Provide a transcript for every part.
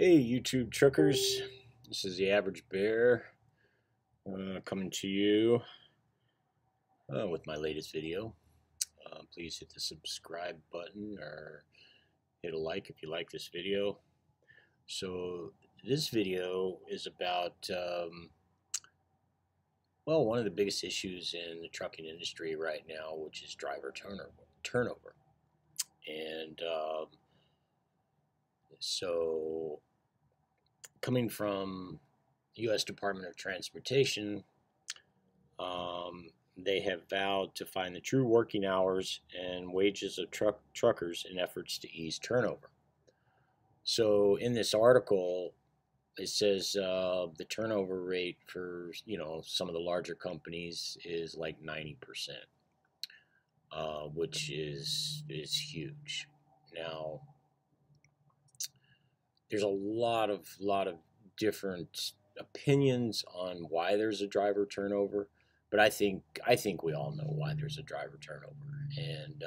Hey YouTube truckers, this is the Average Bear coming to you with my latest video. Please hit the subscribe button or hit a like if you like this video. So this video is about one of the biggest issues in the trucking industry right now, which is driver turnover. And so coming from U.S. Department of Transportation, they have vowed to find the true working hours and wages of truckers in efforts to ease turnover. So in this article, it says the turnover rate for some of the larger companies is like 90%, which is huge. Now, there's a lot of different opinions on why there's a driver turnover, but I think we all know why there's a driver turnover. And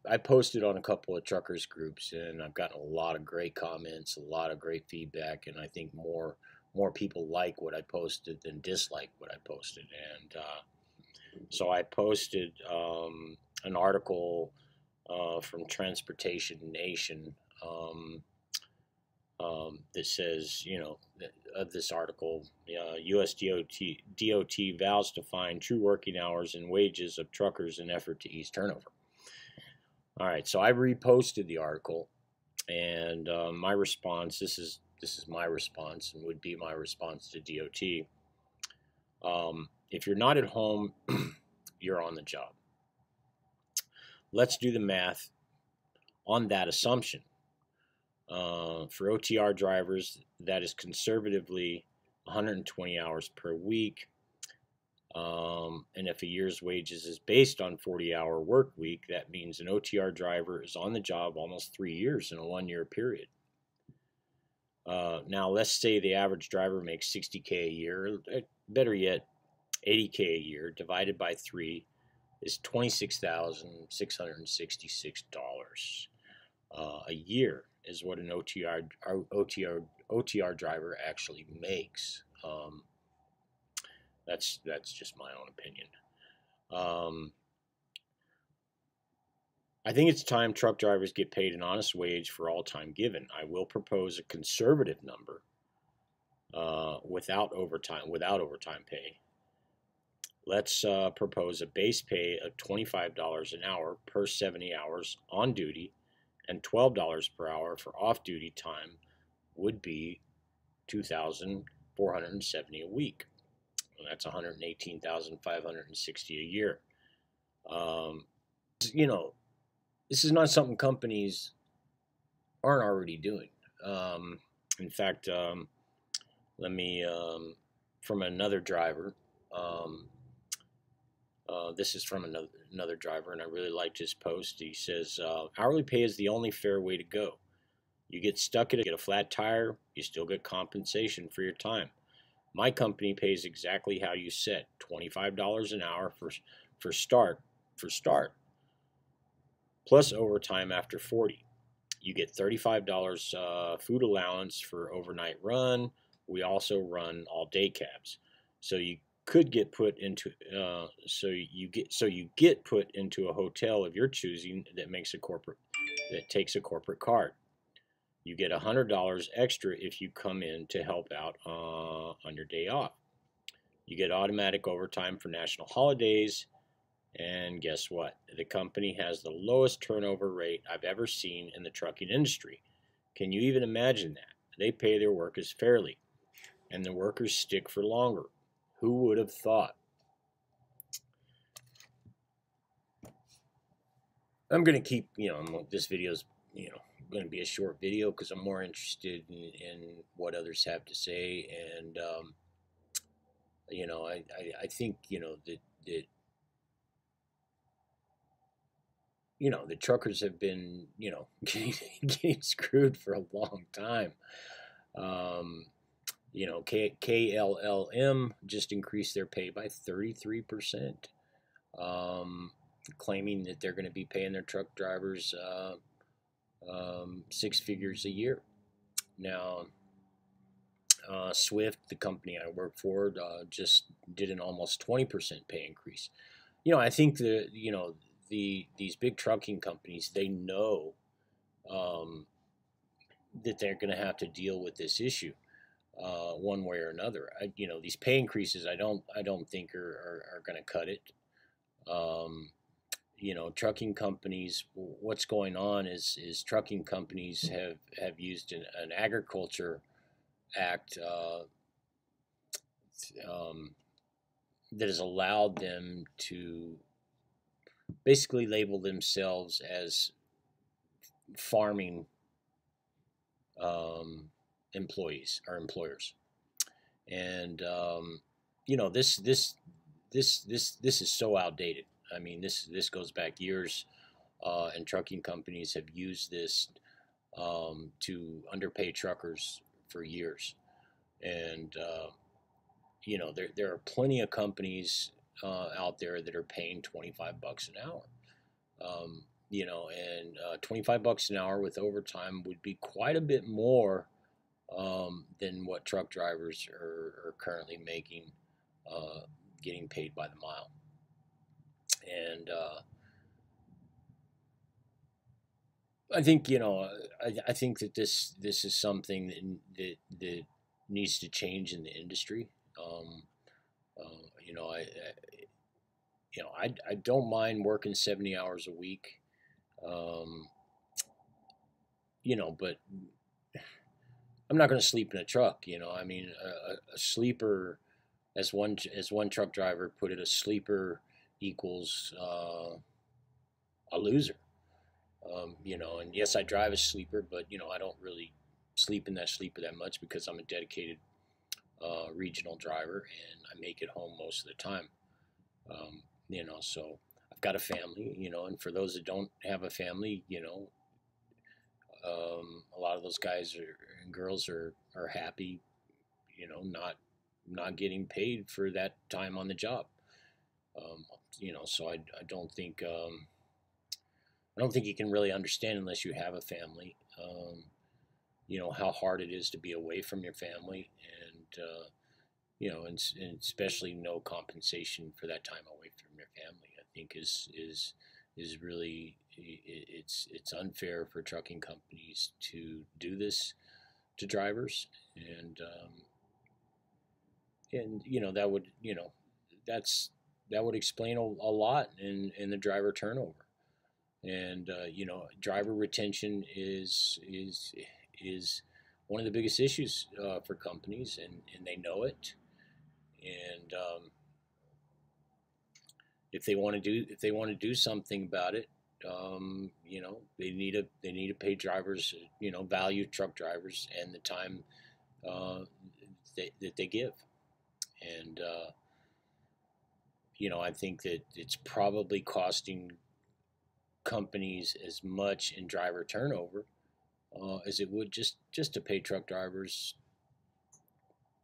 I posted on a couple of truckers groups, and I've gotten a lot of great comments, a lot of great feedback, and I think more people like what I posted than dislike what I posted. And so I posted an article from Transportation Nation that says, of this article, U.S. DOT vows to find true working hours and wages of truckers in effort to ease turnover. All right, so I reposted the article, and my response, this is my response, and would be my response to DOT. If you're not at home, you're on the job. Let's do the math on that assumption. For OTR drivers, that is conservatively 120 hours per week. And if a year's wages is based on 40-hour work week, that means an OTR driver is on the job almost 3 years in a 1-year period. Now, let's say the average driver makes $60K a year, better yet, $80K a year, divided by 3 is $26,666 a year is what an OTR driver actually makes. That's just my own opinion. I think it's time truck drivers get paid an honest wage for all time given. I will propose a conservative number without overtime pay. Let's propose a base pay of $25 an hour per 70 hours on duty, and $12 per hour for off-duty time would be $2,470 a week. And that's $118,560 a year. This is not something companies aren't already doing. In fact, let me, from another driver, this is from another driver, and I really liked his post. He says, hourly pay is the only fair way to go. You get stuck get a flat tire, you still get compensation for your time. My company pays exactly how you said, $25 an hour for start, plus overtime after 40. You get $35 food allowance for overnight run. We also run all-day cabs, so you could get put into you get put into a hotel of your choosing that takes a corporate card. You get $100 extra if you come in to help out on your day off. You get automatic overtime for national holidays, and guess what? The company has the lowest turnover rate I've ever seen in the trucking industry. Can you even imagine that? They pay their workers fairly, and the workers stick for longer. Who would have thought? I'm going to keep, this video's, going to be a short video because I'm more interested in what others have to say. And, I think, that the truckers have been, getting screwed for a long time. KLLM just increased their pay by 33%, claiming that they're going to be paying their truck drivers six figures a year. Now, Swift, the company I work for, just did an almost 20% pay increase. I think these big trucking companies, they know um, that they're going to have to deal with this issue one way or another. These pay increases, I don't think are going to cut it. Um, Trucking companies. What's going on is trucking companies have used an agriculture act um, that has allowed them to basically label themselves as farming um, employees or employers, and this is so outdated. I mean, this goes back years, and trucking companies have used this to underpay truckers for years, and there are plenty of companies out there that are paying $25 an hour. And $25 an hour with overtime would be quite a bit more than what truck drivers are currently making, uh, getting paid by the mile. And I think I think that this is something that needs to change in the industry. Um, I don't mind working 70 hours a week. Um, but I'm not going to sleep in a truck. I mean, a sleeper, as one truck driver put it, a sleeper equals a loser. And yes, I drive a sleeper, but I don't really sleep in that sleeper that much because I'm a dedicated regional driver and I make it home most of the time. So I've got a family, and for those that don't have a family, a lot of those guys and girls are happy, not getting paid for that time on the job. Um, so I don't think you can really understand unless you have a family. How hard it is to be away from your family, and and especially no compensation for that time away from your family. I think is really it's unfair for trucking companies to do this to drivers, and that's that would explain a lot in the driver turnover, and driver retention is one of the biggest issues for companies, and they know it, and if they want to do something about it, they need to pay drivers, value truck drivers and the time uh, that they give, and I think that it's probably costing companies as much in driver turnover as it would just to pay truck drivers,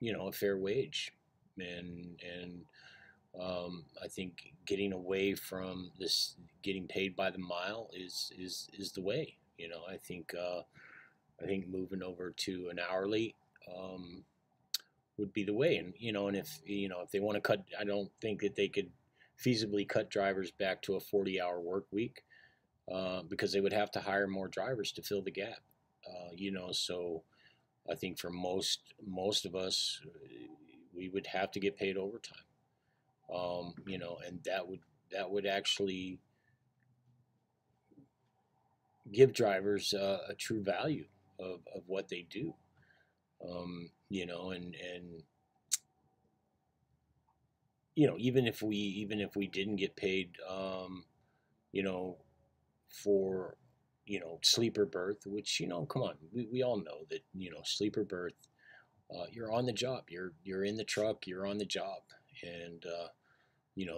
a fair wage, and I think getting away from this, getting paid by the mile is the way. I think moving over to an hourly would be the way, and if they want to cut, I don't think that they could feasibly cut drivers back to a 40-hour work week because they would have to hire more drivers to fill the gap. So I think for most of us, we would have to get paid overtime. And that would actually give drivers a true value of what they do. And even if we didn't get paid, you know, for sleeper berth, which come on, we all know that sleeper berth, you're on the job, you're in the truck, you're on the job, and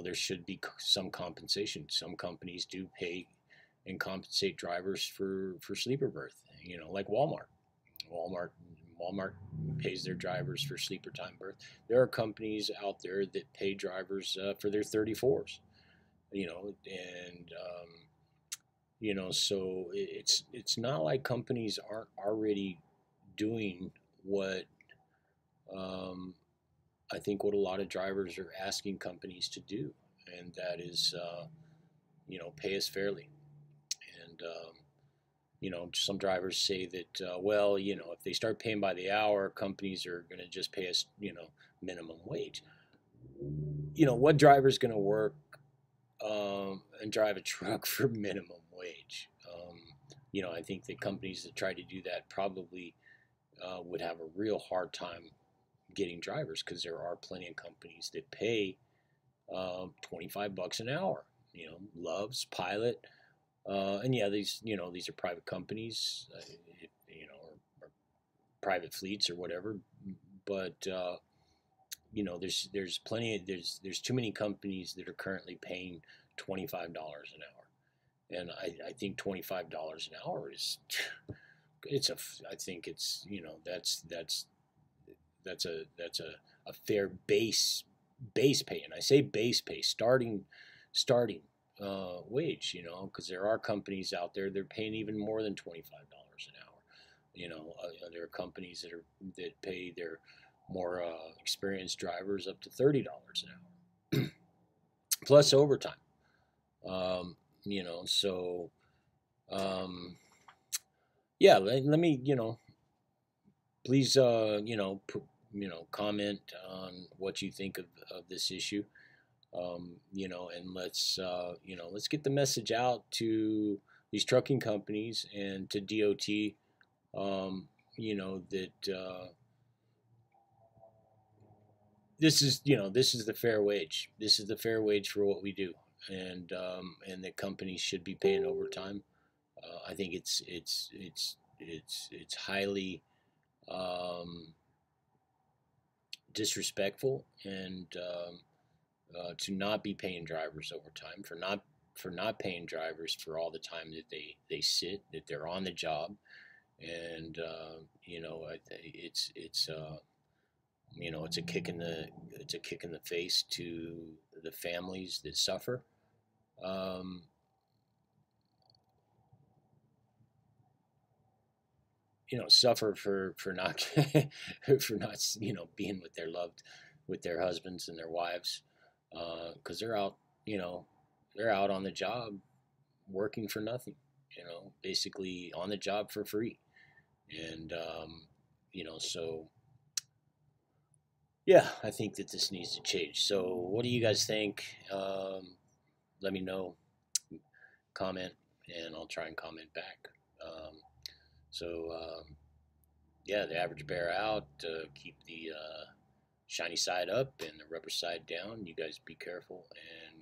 there should be some compensation. Some companies do pay and compensate drivers for sleeper berth. Like Walmart. Walmart Walmart pays their drivers for sleeper time berth. There are companies out there that pay drivers for their 34s. And So it's not like companies aren't already doing what um, I think what a lot of drivers are asking companies to do, and that is pay us fairly. And some drivers say that well, if they start paying by the hour, companies are going to just pay us minimum wage. What driver's going to work and drive a truck for minimum wage? I think the companies that try to do that probably would have a real hard time getting drivers, because there are plenty of companies that pay $25 an hour. Love's, Pilot, and yeah, these are private companies, or private fleets or whatever. But there's plenty. There's too many companies that are currently paying $25 an hour, and I think $25 an hour is I think it's that's a fair base pay, and I say base pay, starting wage, because there are companies out there that are paying even more than $25 an hour. There are companies that pay their more experienced drivers up to $30 an hour, plus overtime. So yeah, let me please comment on what you think of this issue. And let's get the message out to these trucking companies and to DOT, that this is the fair wage. This is the fair wage for what we do, and that companies should be paying overtime. I think it's highly disrespectful, and to not be paying drivers overtime, for not paying drivers for all the time that that they're on the job. And it's a kick in the face to the families that suffer. Um, Suffer for not for not being with their husbands and their wives, because they're out on the job working for nothing, basically on the job for free. And so yeah, I think that this needs to change. So what do you guys think? Let me know, comment, and I'll try and comment back. So yeah, the average bear out. Keep the shiny side up and the rubber side down. You guys be careful, and